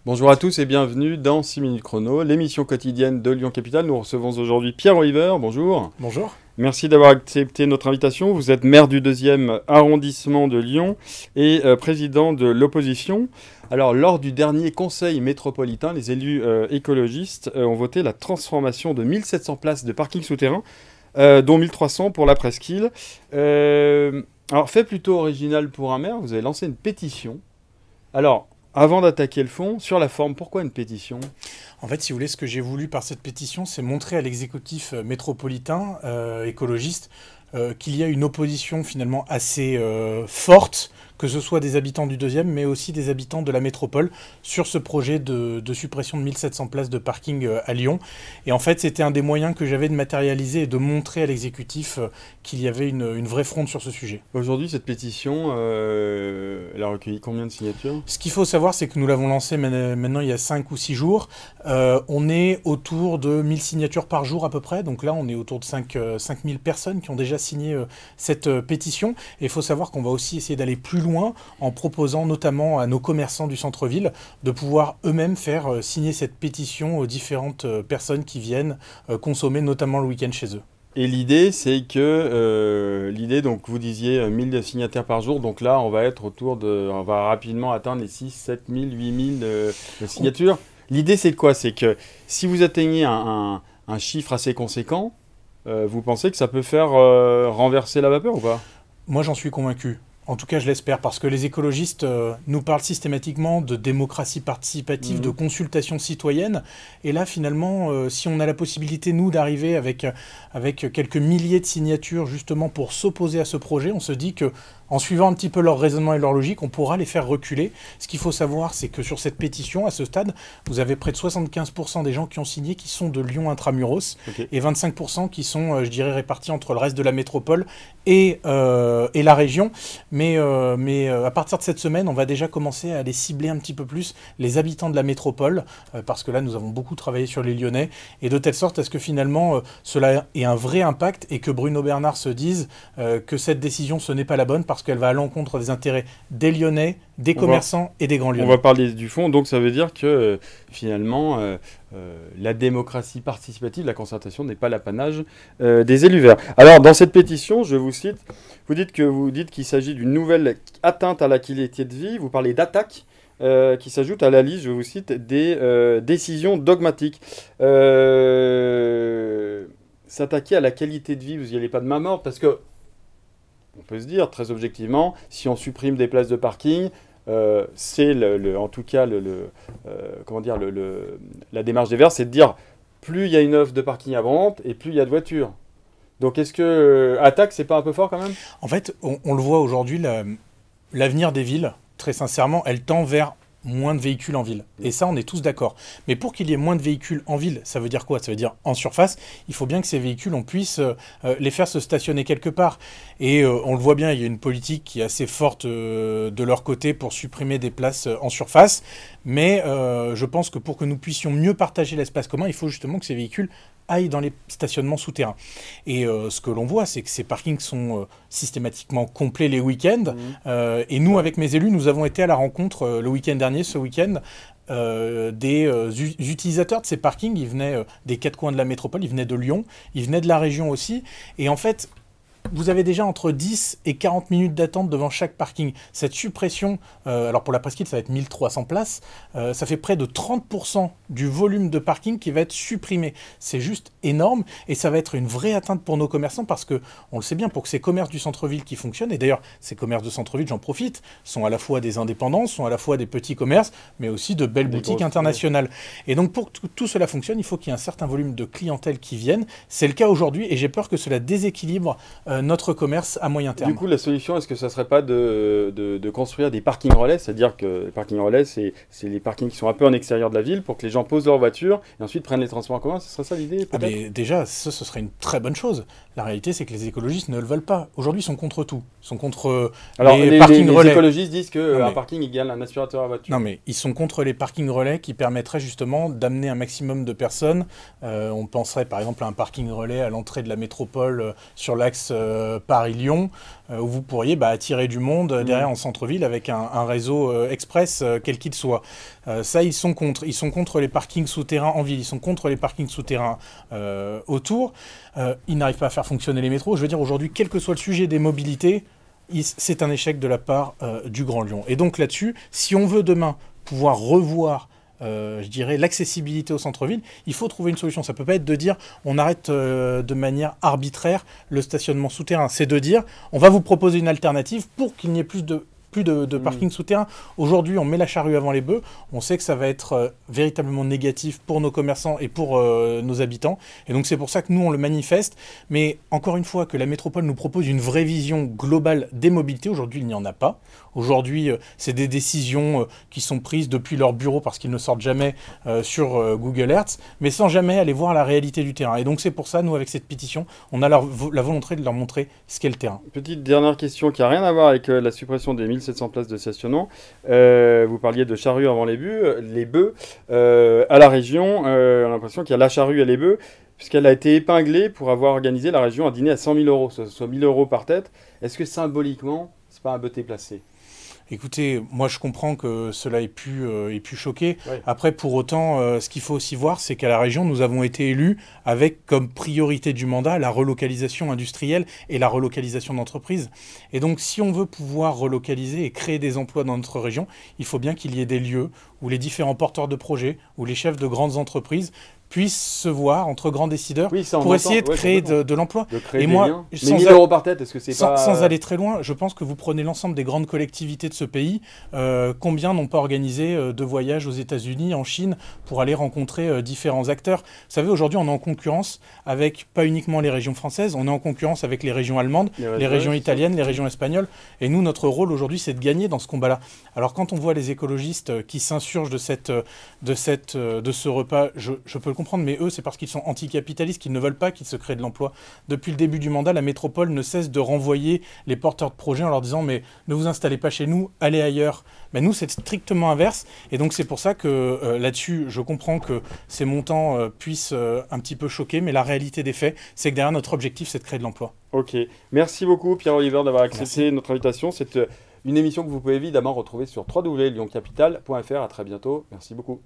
Bonjour à tous et bienvenue dans 6 minutes chrono, l'émission quotidienne de Lyon Capitale. Nous recevons aujourd'hui Pierre Oliver, bonjour. Bonjour. Merci d'avoir accepté notre invitation. Vous êtes maire du 2e arrondissement de Lyon et président de l'opposition. Alors, lors du dernier conseil métropolitain, les élus écologistes ont voté la transformation de 1700 places de parking souterrain, dont 1300 pour la presqu'île. Alors, fait plutôt original pour un maire, vous avez lancé une pétition. Alors, avant d'attaquer le fond, sur la forme, pourquoi une pétition ? En fait, si vous voulez, ce que j'ai voulu par cette pétition, c'est montrer à l'exécutif métropolitain écologiste qu'il y a une opposition finalement assez forte, que ce soit des habitants du 2e, mais aussi des habitants de la métropole, sur ce projet de suppression de 1700 places de parking à Lyon. Et en fait, c'était un des moyens que j'avais de matérialiser et de montrer à l'exécutif qu'il y avait une vraie fronde sur ce sujet. Aujourd'hui, cette pétition, elle a recueilli combien de signatures ? Ce qu'il faut savoir, c'est que nous l'avons lancée maintenant il y a 5 ou 6 jours. On est autour de 1000 signatures par jour à peu près. Donc là, on est autour de 5000 personnes qui ont déjà signé cette pétition. Et il faut savoir qu'on va aussi essayer d'aller plus loin en proposant notamment à nos commerçants du centre-ville de pouvoir eux-mêmes faire signer cette pétition aux différentes personnes qui viennent consommer notamment le week-end chez eux. Et l'idée, c'est que, donc vous disiez 1000 signataires par jour, donc là, on va rapidement atteindre les 6, 7000, 8000 signatures. L'idée, c'est quoi ? C'est que si vous atteignez un chiffre assez conséquent, vous pensez que ça peut faire renverser la vapeur ou pas ? Moi, j'en suis convaincu. En tout cas, je l'espère, parce que les écologistes nous parlent systématiquement de démocratie participative, de consultation citoyenne. Et là, finalement, si on a la possibilité, nous, d'arriver avec quelques milliers de signatures, justement, pour s'opposer à ce projet, on se dit que en suivant un petit peu leur raisonnement et leur logique, on pourra les faire reculer. Ce qu'il faut savoir, c'est que sur cette pétition, à ce stade, vous avez près de 75% des gens qui ont signé qui sont de Lyon intramuros, okay, et 25% qui sont, je dirais, répartis entre le reste de la métropole et la région. Mais à partir de cette semaine, on va déjà commencer à aller cibler un petit peu plus les habitants de la métropole, parce que là, nous avons beaucoup travaillé sur les Lyonnais, et de telle sorte à ce que finalement, cela ait un vrai impact et que Bruno Bernard se dise que cette décision, ce n'est pas la bonne, parce qu'elle va à l'encontre des intérêts des Lyonnais, des commerçants et des grands Lyonnais. On va parler du fond, donc ça veut dire que finalement, la démocratie participative, la concertation n'est pas l'apanage des élus verts. Alors, dans cette pétition, je vous cite, vous dites qu'il s'agit d'une nouvelle atteinte à la qualité de vie, vous parlez d'attaque qui s'ajoute à la liste, je vous cite, des décisions dogmatiques. S'attaquer à la qualité de vie, vous n'y allez pas de main morte, parce que on peut se dire, très objectivement, si on supprime des places de parking, c'est en tout cas la démarche des Verts, c'est de dire plus il y a une offre de parking abondante et plus il y a de voitures. Donc est-ce que attaque, c'est pas un peu fort quand même ? En fait, on le voit aujourd'hui, l'avenir des villes, très sincèrement, elle tend vers moins de véhicules en ville. Et ça, on est tous d'accord. Mais pour qu'il y ait moins de véhicules en ville, ça veut dire quoi ? Ça veut dire en surface, il faut bien que ces véhicules, on puisse les faire se stationner quelque part. Et on le voit bien, il y a une politique qui est assez forte de leur côté pour supprimer des places en surface. Mais je pense que pour que nous puissions mieux partager l'espace commun, il faut justement que ces véhicules aillent dans les stationnements souterrains. Et ce que l'on voit, c'est que ces parkings sont systématiquement complets les week-ends. Et nous, avec mes élus, nous avons été à la rencontre le week-end dernier, ce week-end, des utilisateurs de ces parkings. Ils venaient des 4 coins de la métropole, ils venaient de Lyon, ils venaient de la région aussi. Et en fait, vous avez déjà entre 10 et 40 minutes d'attente devant chaque parking. Cette suppression, alors pour la presqu'île, ça va être 1300 places, ça fait près de 30% du volume de parking qui va être supprimé. C'est juste énorme et ça va être une vraie atteinte pour nos commerçants parce que, on le sait bien, pour que ces commerces du centre-ville qui fonctionnent, et d'ailleurs, ces commerces de centre-ville, j'en profite, sont à la fois des indépendants, sont à la fois des petits commerces, mais aussi de belles boutiques internationales. Et donc, pour que tout cela fonctionne, il faut qu'il y ait un certain volume de clientèle qui vienne. C'est le cas aujourd'hui et j'ai peur que cela déséquilibre notre commerce à moyen terme. Du coup, la solution, est-ce que ça ne serait pas de construire des parkings relais ? C'est-à-dire que les parkings relais, c'est les parkings qui sont un peu en extérieur de la ville pour que les gens posent leur voiture et ensuite prennent les transports en commun. Ce serait ça l'idée, peut-être ? Déjà, ce serait une très bonne chose. La réalité, c'est que les écologistes ne le veulent pas. Aujourd'hui, ils sont contre tout. Ils sont contre Alors, les parkings relais. Les écologistes disent qu'un Non, mais- parking égale un aspirateur à voiture. Non, mais ils sont contre les parkings relais qui permettraient justement d'amener un maximum de personnes. On penserait par exemple à un parking relais à l'entrée de la métropole sur l'axe Paris-Lyon, où vous pourriez attirer du monde derrière en centre-ville avec un réseau express, quel qu'il soit. Ça, ils sont contre. Ils sont contre les parkings souterrains en ville. Ils sont contre les parkings souterrains autour. Ils n'arrivent pas à faire fonctionner les métros. Je veux dire, aujourd'hui, quel que soit le sujet des mobilités, c'est un échec de la part du Grand Lyon. Et donc là-dessus, si on veut demain pouvoir revoir, je dirais, l'accessibilité au centre-ville, il faut trouver une solution. Ça ne peut pas être de dire on arrête de manière arbitraire le stationnement souterrain. C'est de dire on va vous proposer une alternative pour qu'il n'y ait plus de parking souterrain. Aujourd'hui, on met la charrue avant les bœufs. On sait que ça va être véritablement négatif pour nos commerçants et pour nos habitants. Et donc, c'est pour ça que nous, on le manifeste. Mais encore une fois, que la métropole nous propose une vraie vision globale des mobilités. Aujourd'hui, il n'y en a pas. Aujourd'hui, c'est des décisions qui sont prises depuis leur bureau parce qu'ils ne sortent jamais sur Google Earth, mais sans jamais aller voir la réalité du terrain. Et donc, c'est pour ça, nous, avec cette pétition, on a la volonté de leur montrer ce qu'est le terrain. Petite dernière question qui n'a rien à voir avec la suppression des 1700 places de stationnement. Vous parliez de charrue avant les bœufs. À la région, on a l'impression qu'il y a la charrue et les bœufs, puisqu'elle a été épinglée pour avoir organisé la région un dîner à 100 000 euros, soit 1 000 euros par tête. Est-ce que symboliquement, c'est pas un peu déplacé ? Écoutez, moi je comprends que cela ait pu choquer. Ouais. Après, pour autant, ce qu'il faut aussi voir, c'est qu'à la région, nous avons été élus avec comme priorité du mandat la relocalisation industrielle et la relocalisation d'entreprises. Et donc, si on veut pouvoir relocaliser et créer des emplois dans notre région, il faut bien qu'il y ait des lieux où les différents porteurs de projets, où les chefs de grandes entreprises puissent se voir entre grands décideurs pour essayer de créer de l'emploi. De créer et des moi, liens. Mais 1 000 euros par tête, est-ce que c'est pas... Sans aller très loin, je pense que vous prenez l'ensemble des grandes collectivités de ce pays, combien n'ont pas organisé de voyages aux États-Unis, en Chine, pour aller rencontrer différents acteurs. Vous savez, aujourd'hui, on est en concurrence avec, pas uniquement les régions françaises, on est en concurrence avec les régions allemandes, les régions italiennes, les régions espagnoles. Et nous, notre rôle aujourd'hui, c'est de gagner dans ce combat-là. Alors quand on voit les écologistes qui s'insurgent de ce repas, je peux le comprendre, mais eux, c'est parce qu'ils sont anticapitalistes, qu'ils ne veulent pas qu'il se crée de l'emploi. Depuis le début du mandat, la métropole ne cesse de renvoyer les porteurs de projets en leur disant « mais ne vous installez pas chez nous, allez ailleurs ». Mais nous, c'est strictement inverse. Et donc, c'est pour ça que là-dessus, je comprends que ces montants puissent un petit peu choquer, mais la réalité des faits, c'est que derrière, notre objectif, c'est de créer de l'emploi. Ok. Merci beaucoup, Pierre-Oliver, d'avoir accepté notre invitation. C'est une émission que vous pouvez évidemment retrouver sur www.lyoncapital.fr. À très bientôt. Merci beaucoup.